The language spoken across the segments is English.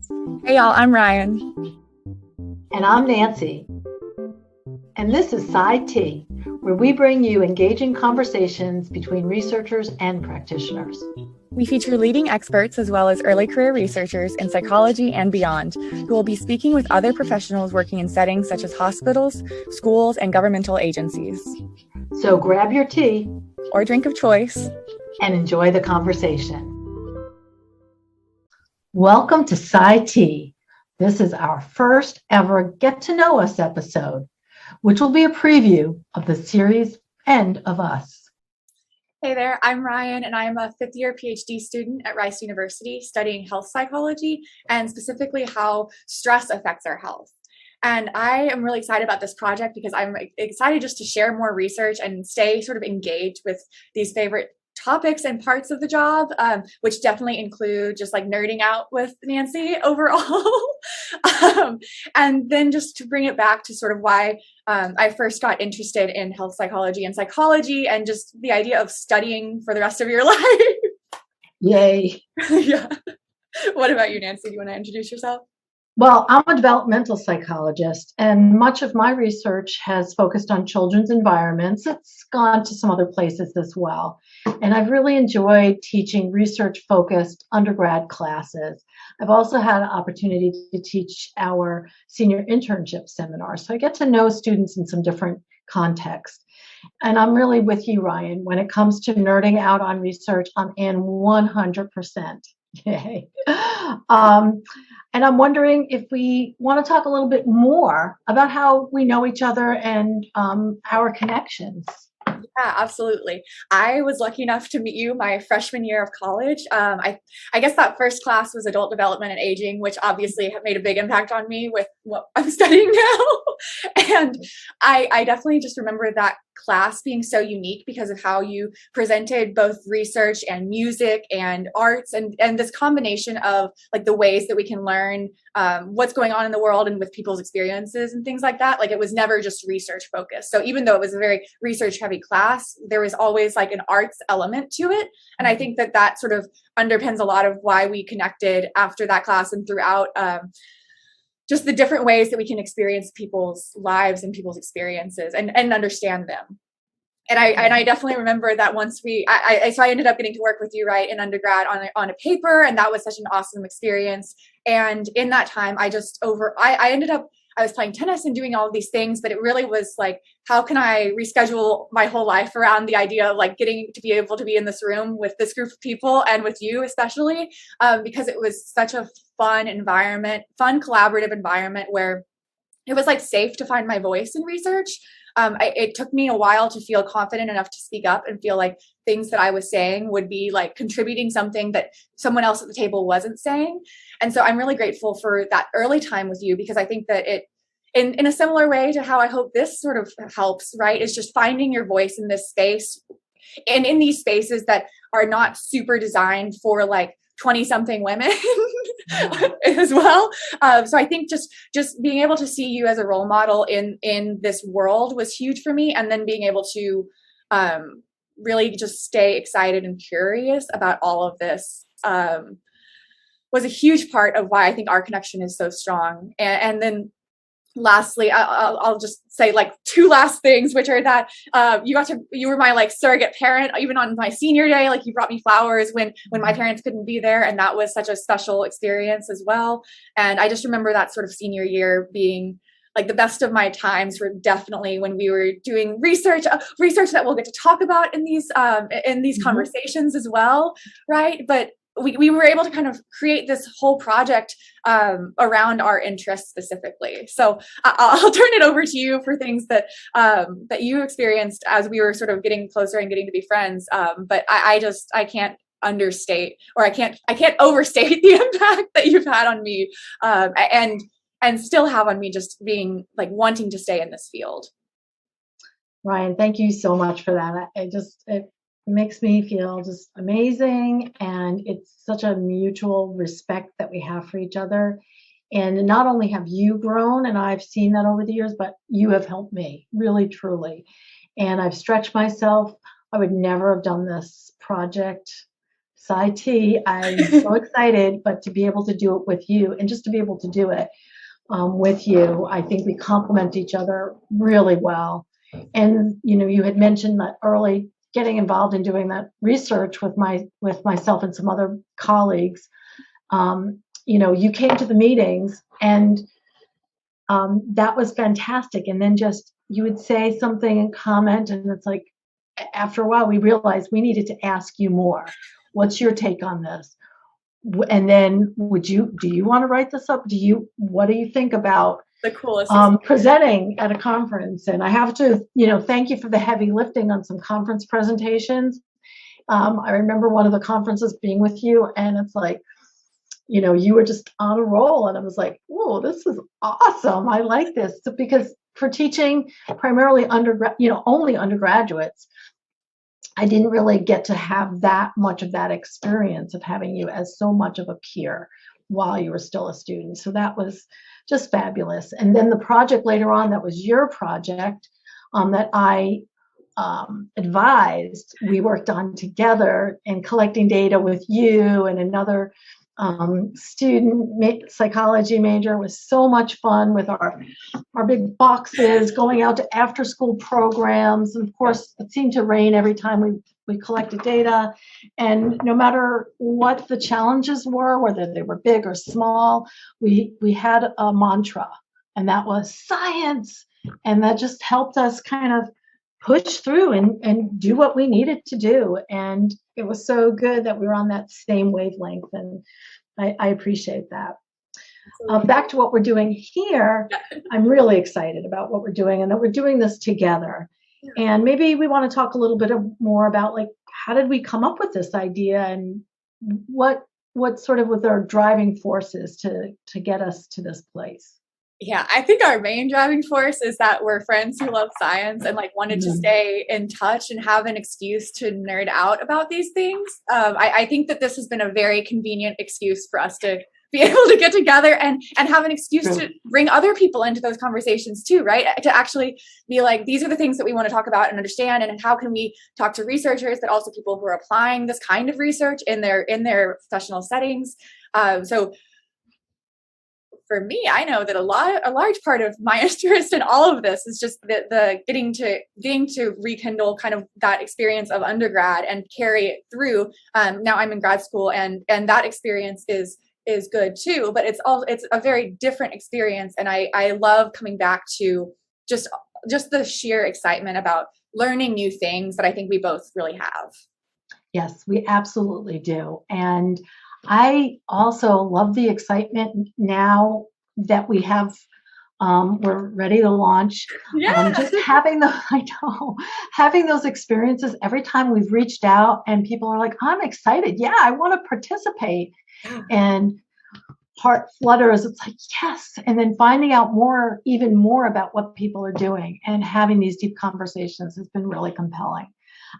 Hey y'all, I'm Ryan. And I'm Nancy. And this is Sci T, where we bring you engaging conversations between researchers and practitioners. We feature leading experts as well as early career researchers in psychology and beyond, who will be speaking with other professionals working in settings such as hospitals, schools, and governmental agencies. So grab your tea or drink of choice and enjoy the conversation. Welcome to Sci T. This is our first ever Get to Know Us episode, which will be a preview of the series End of Us. Hey there, I'm Ryan, and I'm a fifth-year PhD student at Rice University studying health psychology and specifically how stress affects our health. And I am really excited about this project because I'm excited just to share more research and stay sort of engaged with these favorite topics and parts of the job, which definitely include just like nerding out with Nancy overall. And then just to bring it back to sort of why I first got interested in health psychology and psychology and just the idea of studying for the rest of your life. Yay. Yeah. What about you, Nancy? Do you want to introduce yourself? Well, I'm a developmental psychologist, and much of my research has focused on children's environments. It's gone to some other places as well. And I've really enjoyed teaching research-focused undergrad classes. I've also had an opportunity to teach our senior internship seminars. So I get to know students in some different contexts. And I'm really with you, Ryan. When it comes to nerding out on research, I'm in 100%. Yay. And I'm wondering if we want to talk a little bit more about how we know each other and our connections. Yeah, absolutely. I was lucky enough to meet you my freshman year of college. I guess that first class was adult development and aging, which obviously made a big impact on me with what I'm studying now. And I definitely just remember that class being so unique because of how you presented both research and music and arts and this combination of like the ways that we can learn what's going on in the world and with people's experiences and things like that. Like it was never just research focused. So even though it was a very research heavy class, there was always like an arts element to it. And I think that sort of underpins a lot of why we connected after that class and throughout just the different ways that we can experience people's lives and people's experiences and understand them. And I definitely remember that once so I ended up getting to work with you, right, in undergrad on a paper, and that was such an awesome experience. And in that time, I was playing tennis and doing all of these things, but it really was like, how can I reschedule my whole life around the idea of like getting to be able to be in this room with this group of people and with you especially, because it was such a fun collaborative environment where it was like safe to find my voice in research. It took me a while to feel confident enough to speak up and feel like things that I was saying would be like contributing something that someone else at the table wasn't saying. And so I'm really grateful for that early time with you because I think that it, in a similar way to how I hope this sort of helps, right, is just finding your voice in this space and in these spaces that are not super designed for like 20 something women as well. So I think just being able to see you as a role model in this world was huge for me. And then being able to really just stay excited and curious about all of this was a huge part of why I think our connection is so strong. And then lastly, I'll just say like two last things, which are that you were my like surrogate parent, even on my senior day. Like you brought me flowers when my parents couldn't be there, and that was such a special experience as well. And I just remember that sort of senior year being like the best of my times were definitely when we were doing research that we'll get to talk about in these conversations as well, right? But we were able to kind of create this whole project around our interests specifically. So I'll turn it over to you for things that you experienced as we were sort of getting closer and getting to be friends. But I can't understate, or I can't overstate the impact that you've had on me and still have on me, just being like wanting to stay in this field. Ryan, thank you so much for that. It makes me feel just amazing, and it's such a mutual respect that we have for each other. And not only have you grown, and I've seen that over the years, but you have helped me really, truly. And I've stretched myself. I would never have done this project SciT. I'm so excited, but to be able to do it with you and just to be able to do it with you, I think we complement each other really well. And you had mentioned that early getting involved in doing that research with myself and some other colleagues. You came to the meetings and that was fantastic. And then just you would say something and comment, and it's like after a while we realized we needed to ask you more. What's your take on this? And then do you want to write this up? What do you think about the coolest presenting at a conference? And I have to, thank you for the heavy lifting on some conference presentations. I remember one of the conferences being with you, and it's like, you were just on a roll, and I was like, "Oh, this is awesome! I like this." Because for teaching primarily only undergraduates, I didn't really get to have that much of that experience of having you as so much of a peer while you were still a student. So that was just fabulous. And then the project later on, that was your project that I advised, we worked on together and collecting data with you and another student psychology major. Was so much fun with our big boxes going out to after school programs. And of course, it seemed to rain every time we collected data. And no matter what the challenges were, whether they were big or small, we had a mantra, and that was science. And that just helped us kind of push through and do what we needed to do. And it was so good that we were on that same wavelength. And I appreciate that. Back to what we're doing here, I'm really excited about what we're doing and that we're doing this together. And maybe we want to talk a little bit more about, like, how did we come up with this idea, and what sort of was our driving forces to get us to this place? Yeah, I think our main driving force is that we're friends who love science and wanted to stay in touch and have an excuse to nerd out about these things. I think that this has been a very convenient excuse for us to be able to get together and have an excuse to bring other people into those conversations too, right? To actually be like, these are the things that we want to talk about and understand, and how can we talk to researchers, but also people who are applying this kind of research in their professional settings. So for me, I know that a large part of my interest in all of this is just the getting to rekindle kind of that experience of undergrad and carry it through. Now I'm in grad school, and that experience is good too, but it's a very different experience. And I love coming back to just the sheer excitement about learning new things that I think we both really have. Yes, we absolutely do. And I also love the excitement now that we have, we're ready to launch. Yeah. Just having those experiences every time we've reached out and people are like, I'm excited. Yeah, I want to participate. And heart flutters. It's like, yes. And then finding out even more about what people are doing and having these deep conversations has been really compelling.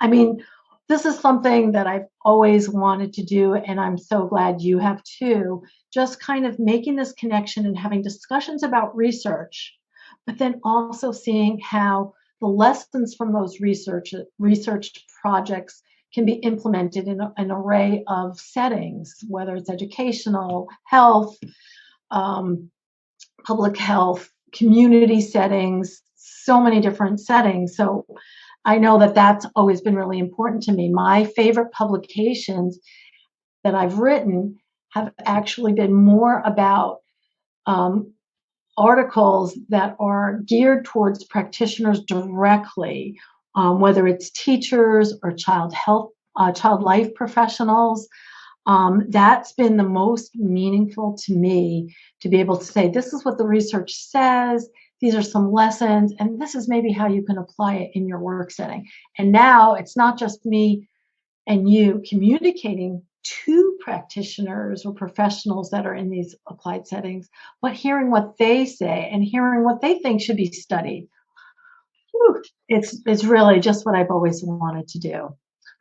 I mean, this is something that I've always wanted to do, and I'm so glad you have too, just kind of making this connection and having discussions about research, but then also seeing how the lessons from those researched projects can be implemented in an array of settings, whether it's educational, health, public health, community settings, so many different settings. So I know that that's always been really important to me. My favorite publications that I've written have actually been more about articles that are geared towards practitioners directly, whether it's teachers or child life professionals. That's been the most meaningful to me, to be able to say, this is what the research says, these are some lessons, and this is maybe how you can apply it in your work setting. And now it's not just me and you communicating to practitioners or professionals that are in these applied settings, but hearing what they say and hearing what they think should be studied. Whew, it's really just what I've always wanted to do.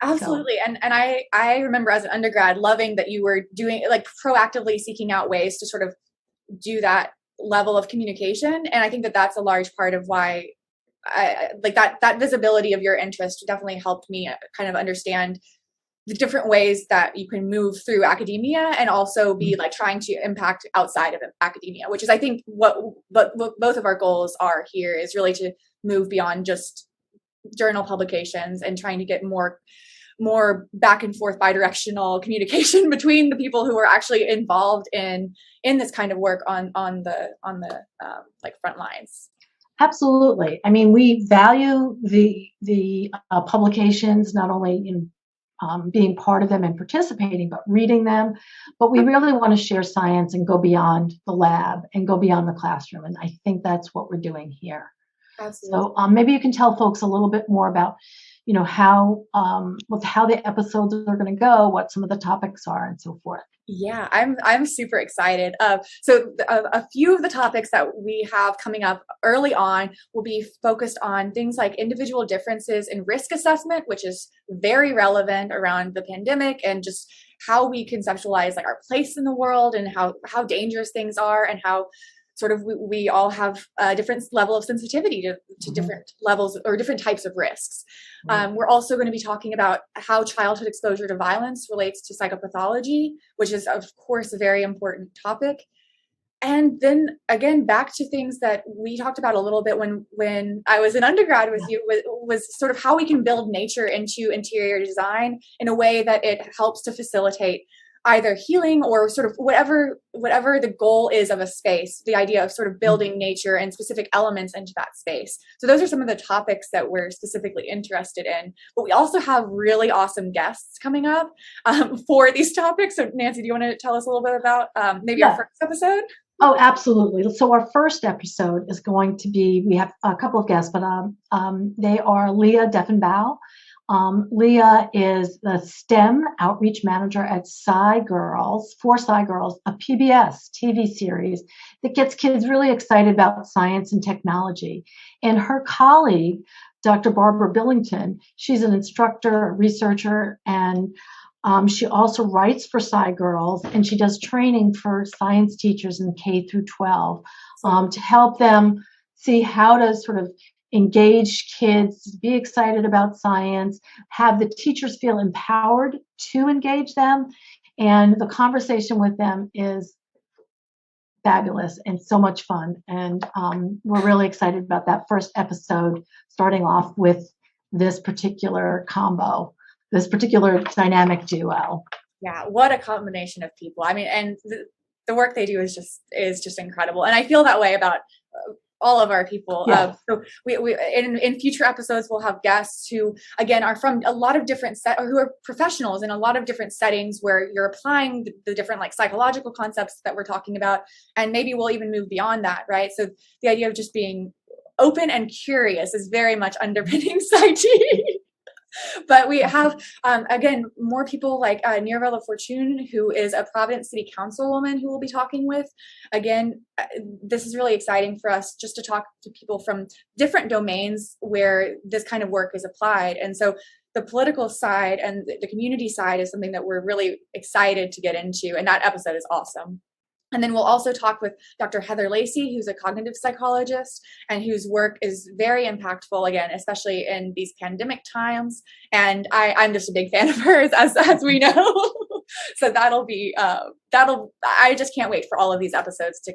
Absolutely. So. And I remember as an undergrad loving that you were doing, proactively seeking out ways to sort of do that level of communication. And I think that that's a large part of why that visibility of your interest definitely helped me kind of understand the different ways that you can move through academia and also be like trying to impact outside of academia, which is I think what both of our goals are here, is really to move beyond just journal publications and trying to get more back and forth bidirectional communication between the people who are actually involved in this kind of work on the like front lines. Absolutely. I mean, we value the publications, not only in being part of them and participating, but reading them. But we really want to share science and go beyond the lab and go beyond the classroom. And I think that's what we're doing here. Absolutely. So maybe you can tell folks a little bit more about, how the episodes are going to go, what some of the topics are, and so forth. Yeah, I'm super excited. So a few of the topics that we have coming up early on will be focused on things like individual differences in risk assessment, which is very relevant around the pandemic, and just how we conceptualize like our place in the world and how dangerous things are, and how sort of we all have a different level of sensitivity to different levels or different types of risks. We're also going to be talking about how childhood exposure to violence relates to psychopathology, which is of course a very important topic. And then again, back to things that we talked about a little bit when I was an undergrad with you, was sort of how we can build nature into interior design in a way that it helps to facilitate either healing or sort of whatever the goal is of a space, the idea of sort of building nature and specific elements into that space. So those are some of the topics that we're specifically interested in. But we also have really awesome guests coming up for these topics. So Nancy, do you want to tell us a little bit about maybe our first episode? Oh, absolutely. So our first episode is going to be, we have a couple of guests, but they are Leah Deffenbaugh. Leah is the STEM outreach manager at For SciGirls, a PBS TV series that gets kids really excited about science and technology. And her colleague, Dr. Barbara Billington, she's an instructor, a researcher, and she also writes for SciGirls, and she does training for science teachers in K through 12 to help them see how to sort of engage kids, be excited about science, have the teachers feel empowered to engage them. And the conversation with them is fabulous and so much fun. And we're really excited about that first episode, starting off with this particular combo, this particular dynamic duo. Yeah, what a combination of people. I mean, and the work they do is just incredible. And I feel that way about all of our people. Yeah. So we in future episodes, we'll have guests who, again, are from a lot of different who are professionals in a lot of different settings where you're applying the different like psychological concepts that we're talking about. And maybe we'll even move beyond that, right? So the idea of just being open and curious is very much underpinning SciT. But we have, again, more people like Nirva LaFortune, who is a Providence City Councilwoman who we'll be talking with. Again, this is really exciting for us just to talk to people from different domains where this kind of work is applied. And so the political side and the community side is something that we're really excited to get into. And that episode is awesome. And then we'll also talk with Dr. Heather Lacey, who's a cognitive psychologist and whose work is very impactful, again, especially in these pandemic times. And I'm just a big fan of hers, as we know. So I just can't wait for all of these episodes to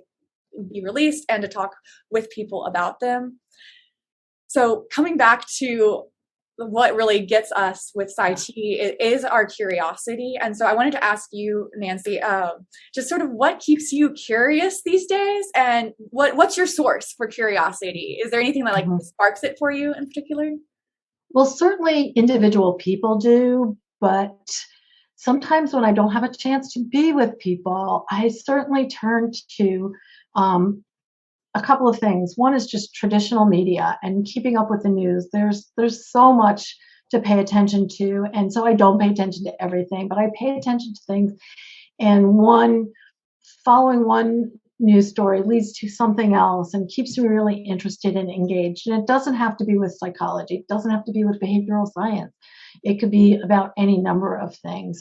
be released and to talk with people about them. So coming back to what really gets us with SciT is our curiosity. And so I wanted to ask you, Nancy, just sort of what keeps you curious these days, and what's your source for curiosity? Is there anything that like sparks it for you in particular? Well, certainly individual people do, but sometimes when I don't have a chance to be with people, I certainly turn to a couple of things. One is just traditional media and keeping up with the news. There's so much to pay attention to, and so I don't pay attention to everything, but I pay attention to things. And following one news story leads to something else and keeps me really interested and engaged. And it doesn't have to be with psychology. It doesn't have to be with behavioral science. It could be about any number of things.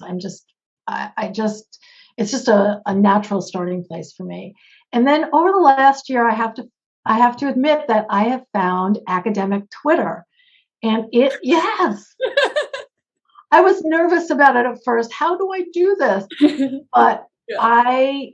It's just a natural starting place for me. And then over the last year, I have to admit that I have found academic Twitter, and yes, I was nervous about it at first. How do I do this? But Yeah.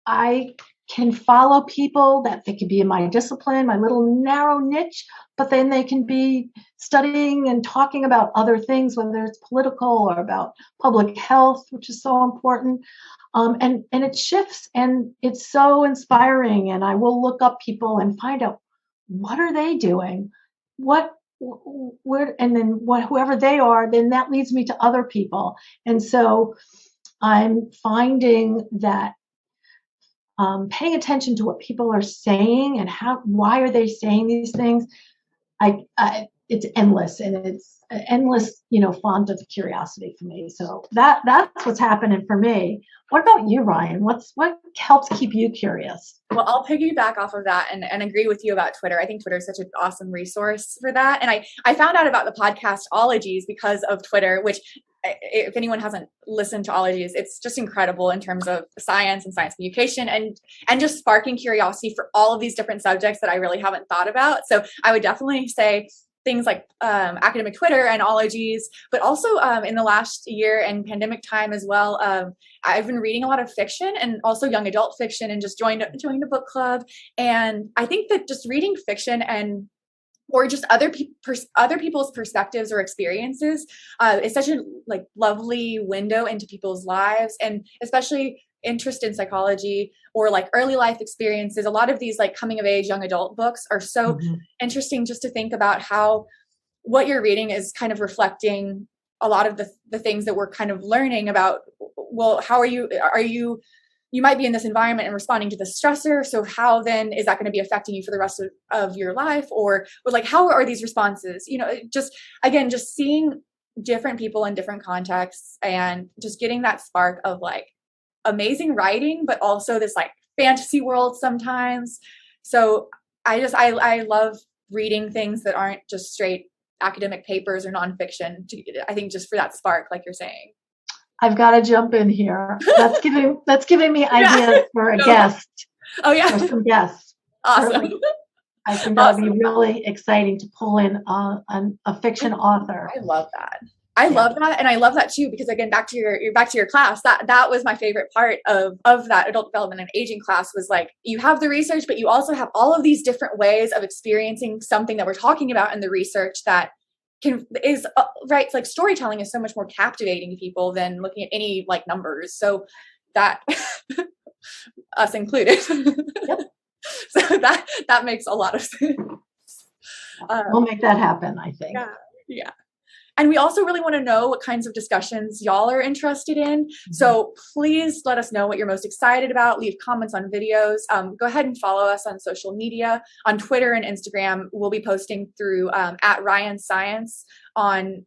I can follow people that they could be in my discipline, my little narrow niche, but then they can be studying and talking about other things, whether it's political or about public health, which is so important. And it shifts, and it's so inspiring. And I will look up people and find out what are they doing, what where, and then what whoever they are, then that leads me to other people. And so I'm finding that paying attention to what people are saying and why are they saying these things, it's endless, and it's an endless, font of curiosity for me. So that's what's happening for me. What about you, Ryan? What helps keep you curious? Well, I'll piggyback off of that and agree with you about Twitter. I think Twitter is such an awesome resource for that. And I found out about the podcast Ologies because of Twitter, which, if anyone hasn't listened to Ologies, it's just incredible in terms of science and science communication and just sparking curiosity for all of these different subjects that I really haven't thought about. So I would definitely say things like academic Twitter and Ologies, but also in the last year and pandemic time as well, I've been reading a lot of fiction and also young adult fiction, and just joined a book club. And I think that just reading fiction or just other people's perspectives or experiences is such a lovely window into people's lives, and especially interest in psychology or early life experiences. A lot of these coming of age young adult books are so interesting, just to think about how what you're reading is kind of reflecting a lot of the things that we're kind of learning about. Well, how are you might be in this environment and responding to the stressor. So how then is that going to be affecting you for the rest of your life? Or how are these responses? Just seeing different people in different contexts, and just getting that spark of amazing writing, but also this fantasy world sometimes. So I love reading things that aren't just straight academic papers or nonfiction. I think just for that spark, like you're saying. I've got to jump in here. That's giving me ideas for a guest. Oh yeah, for some guests. Awesome. Certainly, I think that would be really exciting to pull in a fiction author. I love that. I love that, and I love that too, because again, back to your class, that was my favorite part of that adult development and aging class, was you have the research, but you also have all of these different ways of experiencing something that we're talking about in the research that is right. Storytelling is so much more captivating to people than looking at any numbers. So that us included. Yep. So that makes a lot of sense. We'll make that happen, I think. Yeah. And we also really want to know what kinds of discussions y'all are interested in. So please let us know what you're most excited about. Leave comments on videos. Go ahead and follow us on social media. On Twitter and Instagram, we'll be posting through at Ryan Science on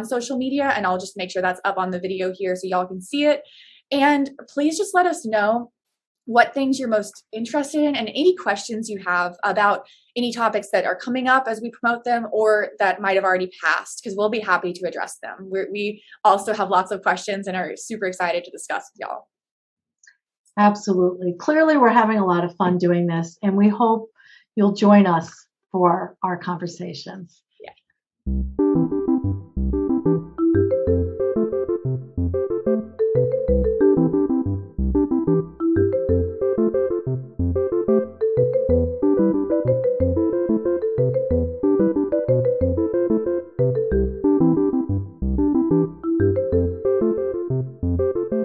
social media. And I'll just make sure that's up on the video here so y'all can see it. And please just let us know what things you're most interested in, and any questions you have about any topics that are coming up as we promote them, or that might have already passed, because we'll be happy to address them. We also have lots of questions and are super excited to discuss with y'all. Absolutely. Clearly, we're having a lot of fun doing this, and we hope you'll join us for our conversations. Yeah.